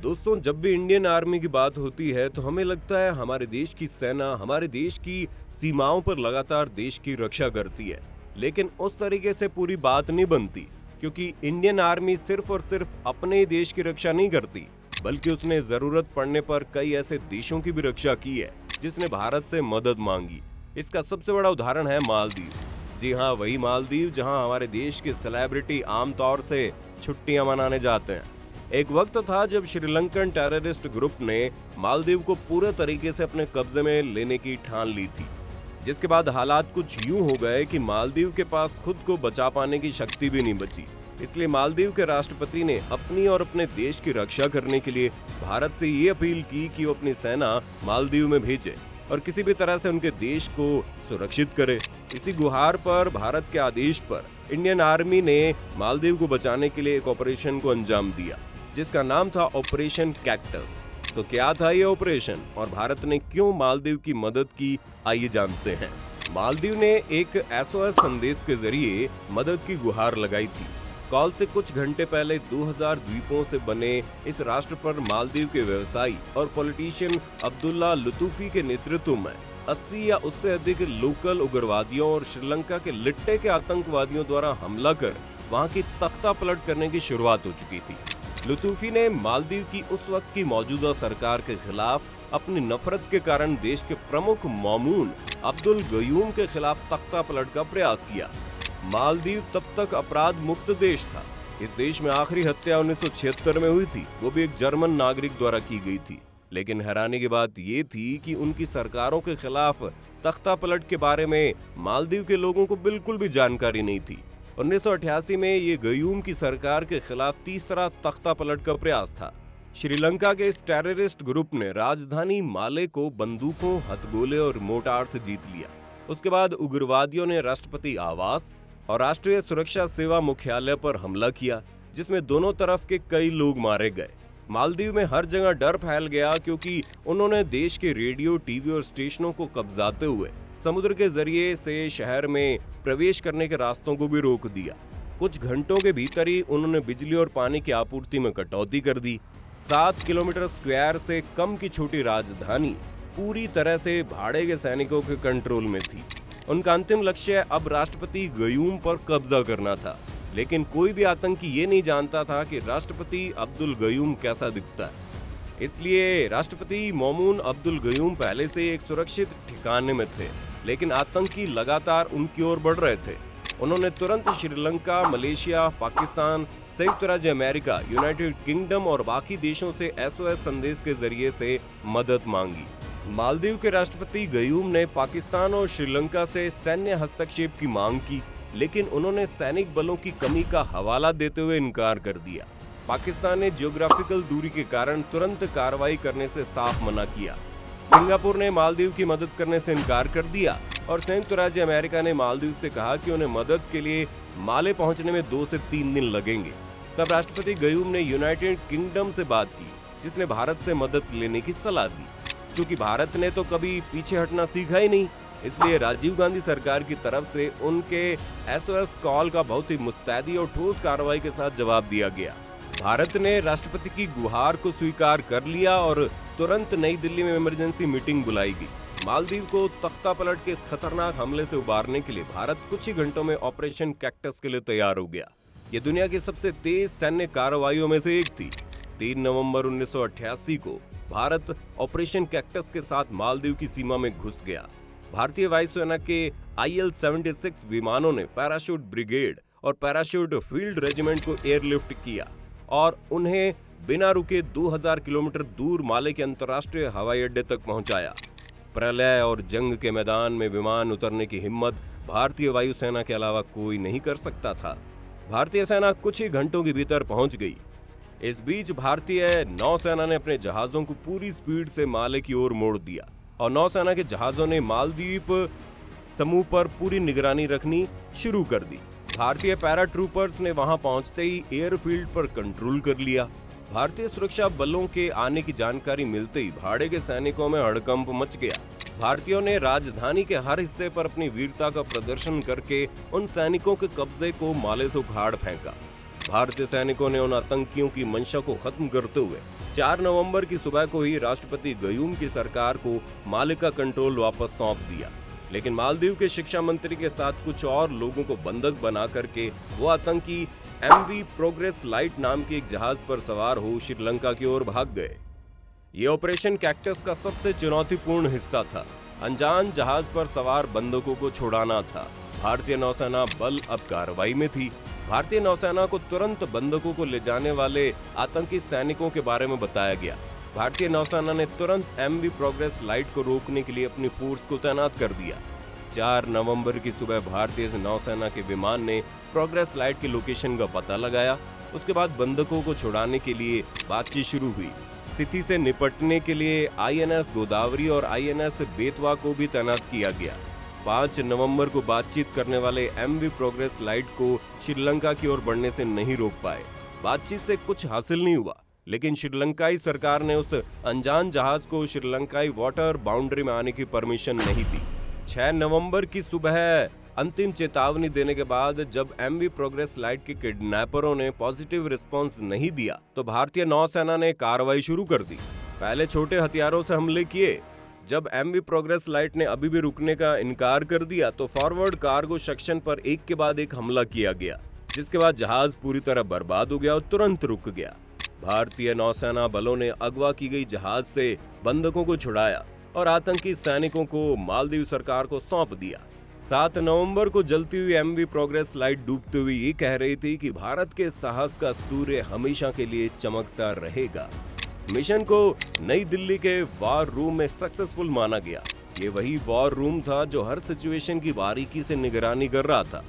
दोस्तों, जब भी इंडियन आर्मी की बात होती है तो हमें लगता है हमारे देश की सेना हमारे देश की सीमाओं पर लगातार देश की रक्षा करती है। लेकिन उस तरीके से पूरी बात नहीं बनती, क्योंकि इंडियन आर्मी सिर्फ और सिर्फ अपने देश की रक्षा नहीं करती, बल्कि उसने जरूरत पड़ने पर कई ऐसे देशों की भी रक्षा की है जिसने भारत से मदद मांगी। इसका सबसे बड़ा उदाहरण है मालदीव। जी हाँ, वही मालदीव जहाँ हमारे देश के सेलिब्रिटी आमतौर से छुट्टियां मनाने जाते हैं। एक वक्त था जब श्रीलंकन टेररिस्ट ग्रुप ने मालदीव को पूरे तरीके से अपने कब्जे में लेने की ठान ली थी, जिसके बाद हालात कुछ यूं हो गए कि मालदीव के पास खुद को बचा पाने की शक्ति भी नहीं बची। इसलिए मालदीव के राष्ट्रपति ने अपनी और अपने देश की रक्षा करने के लिए भारत से ये अपील की कि वो अपनी सेना मालदीव में भेजे और किसी भी तरह से उनके देश को सुरक्षित करे। इसी गुहार पर भारत के आदेश पर इंडियन आर्मी ने मालदीव को बचाने के लिए एक ऑपरेशन को अंजाम दिया, जिसका नाम था ऑपरेशन कैक्टस। तो क्या था ये ऑपरेशन और भारत ने क्यों मालदीव की मदद की, आइए जानते हैं। मालदीव ने एक SOS संदेश के जरिए मदद की गुहार लगाई थी। कॉल से कुछ घंटे पहले 2000 द्वीपों से बने इस राष्ट्र पर मालदीव के व्यवसायी और पॉलिटिशियन अब्दुल्ला लुतूफी के नेतृत्व में 80 या उससे अधिक लोकल उग्रवादियों और श्रीलंका के लिट्टे के आतंकवादियों द्वारा हमला कर वहां की तख्ता पलट करने की शुरुआत हो चुकी थी। लुतूफी ने मालदीव की उस वक्त की मौजूदा सरकार के खिलाफ अपनी नफरत के कारण देश के प्रमुख मामून अब्दुल गयूम के खिलाफ तख्ता पलट का प्रयास किया। मालदीव तब तक अपराध मुक्त देश था। इस देश में आखिरी हत्या 1976 में हुई थी, वो भी एक जर्मन नागरिक द्वारा की गई थी। लेकिन हैरानी की बात ये थी कि उनकी सरकारों के खिलाफ तख्ता पलट के बारे में मालदीव के लोगों को बिल्कुल भी जानकारी नहीं थी। 1988 में ये गयूम की सरकार के खिलाफ तीसरा तख्ता पलट का प्रयास था। श्रीलंका के इस टेररिस्ट ग्रुप ने राजधानी माले को बंदूकों, हथगोले और मोर्टार से जीत लिया। उसके बाद उग्रवादियों ने राष्ट्रपति आवास और राष्ट्रीय सुरक्षा सेवा मुख्यालय पर हमला किया, जिसमें दोनों तरफ के कई लोग मारे गए। मालदीव में हर जगह डर फैल गया, क्योंकि उन्होंने देश के रेडियो, टीवी और स्टेशनों को कब्जाते हुए समुद्र के जरिए से शहर में प्रवेश करने के रास्तों को भी रोक दिया। कुछ घंटों के भीतर ही उन्होंने बिजली और पानी की आपूर्ति में कटौती कर दी। 7 किलोमीटर स्क्वायर से कम की छोटी राजधानी पूरी तरह से भाड़े के सैनिकों के कंट्रोल में थी। उनका अंतिम लक्ष्य अब राष्ट्रपति गयूम पर कब्जा करना था। लेकिन कोई भी आतंकी ये नहीं जानता था कि राष्ट्रपति अब्दुल गयूम कैसा दिखता है। इसलिए राष्ट्रपति मामून अब्दुल गयूम पहले से एक सुरक्षित ठिकाने में थे, लेकिन आतंकी लगातार उनकी ओर बढ़ रहे थे। उन्होंने तुरंत श्रीलंका, मलेशिया, पाकिस्तान, संयुक्त राज्य अमेरिका, यूनाइटेड किंगडम और बाकी देशों से SOS संदेश के जरिए से मदद मांगी। मालदीव के राष्ट्रपति गयूम ने पाकिस्तान और श्रीलंका से सैन्य हस्तक्षेप की मांग की, लेकिन उन्होंने सैनिक बलों की कमी का हवाला देते हुए इनकार कर दिया। पाकिस्तान ने जियोग्राफिकल दूरी के कारण तुरंत कार्रवाई करने से साफ मना किया। सिंगापुर ने मालदीव की मदद करने से इनकार कर दिया और संयुक्त राज्य अमेरिका ने मालदीव से कहा कि उन्हें मदद के लिए माले पहुंचने में 2 से 3 दिन लगेंगे। तब राष्ट्रपति गयूम ने यूनाइटेड किंगडम से बात की, जिसने भारत से मदद लेने की सलाह दी। क्योंकि भारत ने तो कभी पीछे हटना सीखा ही नहीं, इसलिए राजीव गांधी सरकार की तरफ से उनके SOS कॉल का बहुत ही मुस्तैदी और ठोस कार्रवाई के साथ जवाब दिया गया। भारत ने राष्ट्रपति की गुहार को स्वीकार कर लिया और तुरंत नई दिल्ली में इमरजेंसी मीटिंग बुलाई गई। मालदीव को तख्ता पलट के इस खतरनाक हमले से उबारने के लिए भारत कुछ ही घंटों में ऑपरेशन कैक्टस के लिए तैयार हो गया। ये दुनिया की सबसे तेज सैन्य कार्रवाइयों में से एक थी। 3 नवंबर 1988 को भारत ऑपरेशन कैक्टस के साथ मालदीव की सीमा में घुस गया। भारतीय वायुसेना के IL-76 विमानों ने पैराशूट ब्रिगेड और पैराशूट फील्ड रेजिमेंट को एयरलिफ्ट किया और उन्हें बिना रुके 2000 किलोमीटर दूर माले के अंतर्राष्ट्रीय हवाई अड्डे तक पहुंचाया। प्रलय और जंग के मैदान में विमान उतरने की हिम्मत भारतीय वायुसेना के अलावा कोई नहीं कर सकता था। भारतीय सेना कुछ ही घंटों के भीतर पहुंच गई। इस बीच भारतीय नौसेना ने अपने जहाजों को पूरी स्पीड से माले की ओर मोड़ दिया और नौसेना के जहाजों ने मालदीव समूह पर पूरी निगरानी रखनी शुरू कर दी। भारतीय पैराट्रूपर्स ने वहां पहुंचते ही एयरफील्ड पर कंट्रोल कर लिया। भारतीय सुरक्षा बलों के आने की जानकारी मिलते ही भाड़े के सैनिकों में हड़कंप मच गया। भारतीयों ने राजधानी के हर हिस्से पर अपनी वीरता का प्रदर्शन करके उन सैनिकों के कब्जे को माले से उखाड़ फेंका। भारतीय सैनिकों ने उन आतंकियों की मंशा को खत्म करते हुए 4 नवंबर की सुबह को ही राष्ट्रपति गयूम की सरकार को माले का कंट्रोल वापस सौंप दिया, लेकिन मालदीव के शिक्षा मंत्री के साथ कुछ और लोगों को बंधक बना करके वो आतंकी MV प्रोग्रेस लाइट नाम के एक जहाज पर सवार हो श्रीलंका की ओर भाग गए। ये ऑपरेशन कैक्टस का सबसे चुनौतीपूर्ण हिस्सा था। अनजान जहाज पर सवार बंधकों को छुड़ाना था। भारतीय नौसेना बल अब कार्रवाई में थी। भारतीय नौसेना को तुरंत बंधकों को ले जाने वाले आतंकी सैनिकों के बारे में बताया गया। भारतीय नौसेना ने तुरंत MV प्रोग्रेस लाइट को रोकने के लिए अपनी फोर्स को तैनात कर दिया। 4 नवंबर की सुबह भारतीय नौसेना के विमान ने प्रोग्रेस लाइट की लोकेशन का पता लगाया। उसके बाद बंधकों को छुड़ाने के लिए बातचीत शुरू हुई। स्थिति से निपटने के लिए INS गोदावरी और INS बेतवा को भी तैनात किया गया। 5 नवंबर को बातचीत करने वाले MV प्रोग्रेस लाइट को श्रीलंका की ओर बढ़ने से नहीं रोक पाए। बातचीत से कुछ हासिल नहीं हुआ, लेकिन श्रीलंकाई सरकार ने उस अनजान जहाज को श्रीलंकाई वाटर बाउंड्री में आने की परमिशन नहीं दी। 6 नवंबर की सुबह अंतिम चेतावनी देने के बाद जब MV प्रोग्रेस लाइट के किडनैपरों ने पॉजिटिव रिस्पांस नहीं दिया तो भारतीय नौसेना ने कार्रवाई शुरू कर दी। पहले छोटे हथियारों से हमले किए। जब MV प्रोग्रेस लाइट ने अभी भी रुकने का इनकार कर दिया तो फॉरवर्ड कार्गो सेक्शन पर एक के बाद एक हमला किया गया, जिसके बाद जहाज पूरी तरह बर्बाद हो गया और तुरंत रुक गया। भारतीय नौसेना बलों ने अगवा की गई जहाज से बंधकों को छुड़ाया और आतंकी सैनिकों को मालदीव सरकार को सौंप दिया। 7 नवंबर को जलती हुई MV प्रोग्रेस लाइट डूबते हुए ये कह रही थी कि भारत के साहस का सूर्य हमेशा के लिए चमकता रहेगा। मिशन को नई दिल्ली के वॉर रूम में सक्सेसफुल माना गया। ये वही वॉर रूम था जो हर सिचुएशन की बारीकी से निगरानी कर रहा था।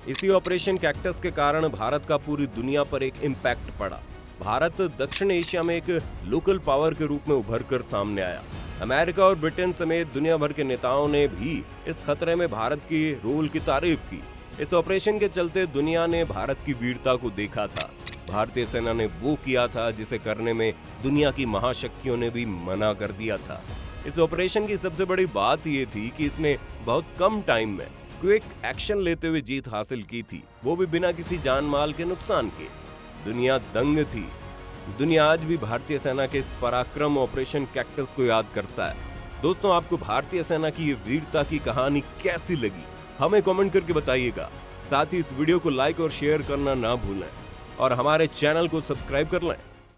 इसी ऑपरेशन कैक्टस के कारण भारत का पूरी दुनिया पर एक इम्पैक्ट पड़ा। भारत दक्षिण एशिया में एक लोकल पावर के रूप में उभर कर सामने आया। अमेरिका और ब्रिटेन समेत दुनिया भर के नेताओं ने भी इस खतरे में भारत की रोल की तारीफ की। इस ऑपरेशन के चलते दुनिया ने भारत की वीरता को देखा था। भारतीय सेना ने वो किया था जिसे करने में दुनिया की महाशक्तियों ने भी मना कर दिया था। इस ऑपरेशन की सबसे बड़ी बात ये थी कि इसने बहुत कम टाइम में क्विक एक्शन लेते हुए जीत हासिल की थी, वो भी बिना किसी जान माल के नुकसान के। दुनिया दंग थी। दुनिया आज भी भारतीय सेना के इस पराक्रम ऑपरेशन कैक्टस को याद करता है। दोस्तों, आपको भारतीय सेना की ये वीरता की कहानी कैसी लगी हमें कमेंट करके बताइएगा। साथ ही इस वीडियो को लाइक और शेयर करना ना भूलें और हमारे चैनल को सब्सक्राइब कर लें।